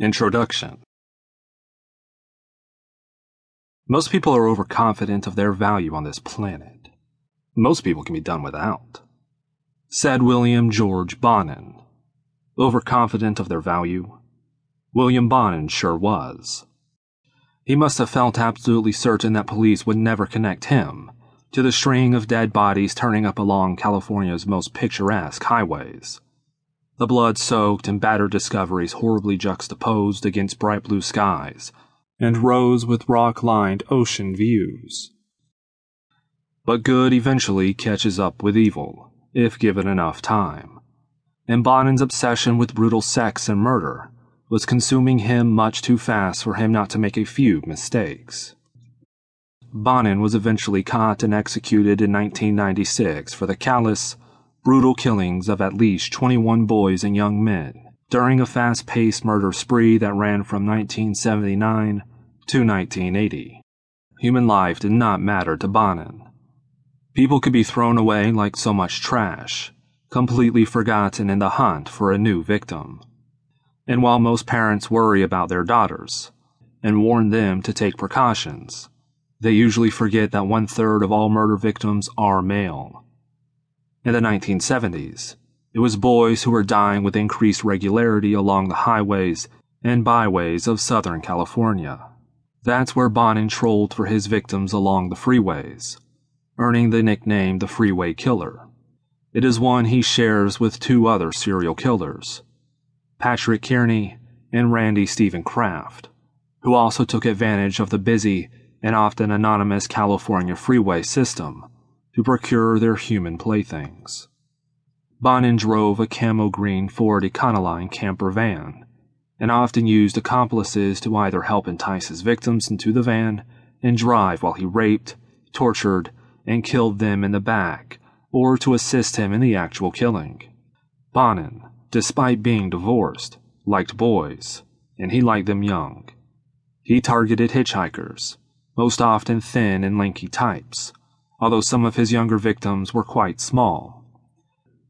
Introduction. Most people are overconfident of their value on this planet. Most people can be done without. Said William George Bonin. Overconfident of their value? William Bonin sure was. He must have felt absolutely certain that police would never connect him to the string of dead bodies turning up along California's most picturesque highways. The blood-soaked and battered discoveries horribly juxtaposed against bright blue skies and rose with rock-lined ocean views. But good eventually catches up with evil, if given enough time, and Bonin's obsession with brutal sex and murder was consuming him much too fast for him not to make a few mistakes. Bonin was eventually caught and executed in 1996 for the callous, brutal killings of at least 21 boys and young men during a fast-paced murder spree that ran from 1979 to 1980. Human life did not matter to Bonin. People could be thrown away like so much trash, completely forgotten in the hunt for a new victim. And while most parents worry about their daughters and warn them to take precautions, they usually forget that 1/3 of all murder victims are male. In the 1970s, it was boys who were dying with increased regularity along the highways and byways of Southern California. That's where Bonin trolled for his victims along the freeways, earning the nickname the Freeway Killer. It is one he shares with two other serial killers, Patrick Kearney and Randy Stephen Kraft, who also took advantage of the busy and often anonymous California freeway system to procure their human playthings. Bonin drove a camo green Ford Econoline camper van, and often used accomplices to either help entice his victims into the van and drive while he raped, tortured, and killed them in the back, or to assist him in the actual killing. Bonin, despite being divorced, liked boys, and he liked them young. He targeted hitchhikers, most often thin and lanky types, although some of his younger victims were quite small,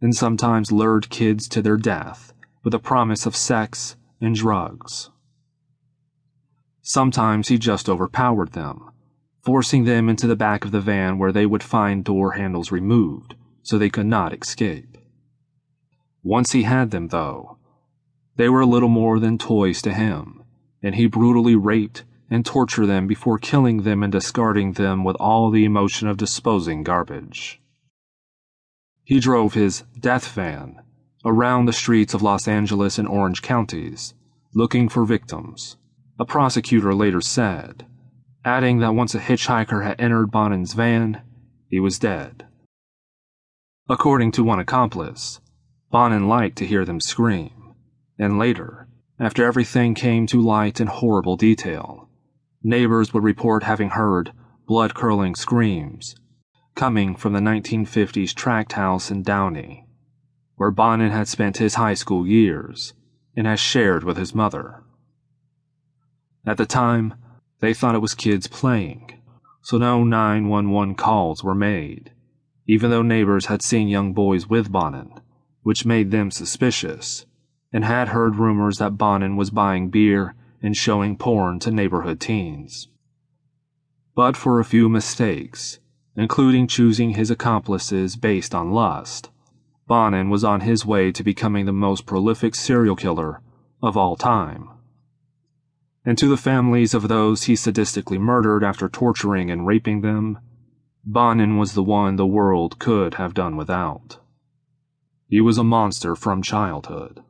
and sometimes lured kids to their death with the promise of sex and drugs. Sometimes he just overpowered them, forcing them into the back of the van where they would find door handles removed so they could not escape. Once he had them, though, they were a little more than toys to him, and he brutally raped and torture them before killing them and discarding them with all the emotion of disposing garbage. He drove his death van around the streets of Los Angeles and Orange counties, looking for victims, a prosecutor later said, adding that once a hitchhiker had entered Bonin's van, he was dead. According to one accomplice, Bonin liked to hear them scream, and later, after everything came to light in horrible detail, neighbors would report having heard blood-curdling screams coming from the 1950s tract house in Downey, where Bonin had spent his high school years and has shared with his mother. At the time, they thought it was kids playing, so no 911 calls were made, even though neighbors had seen young boys with Bonin, which made them suspicious, and had heard rumors that Bonin was buying beer and showing porn to neighborhood teens. But for a few mistakes, including choosing his accomplices based on lust, Bonin was on his way to becoming the most prolific serial killer of all time. And to the families of those he sadistically murdered after torturing and raping them, Bonin was the one the world could have done without. He was a monster from childhood.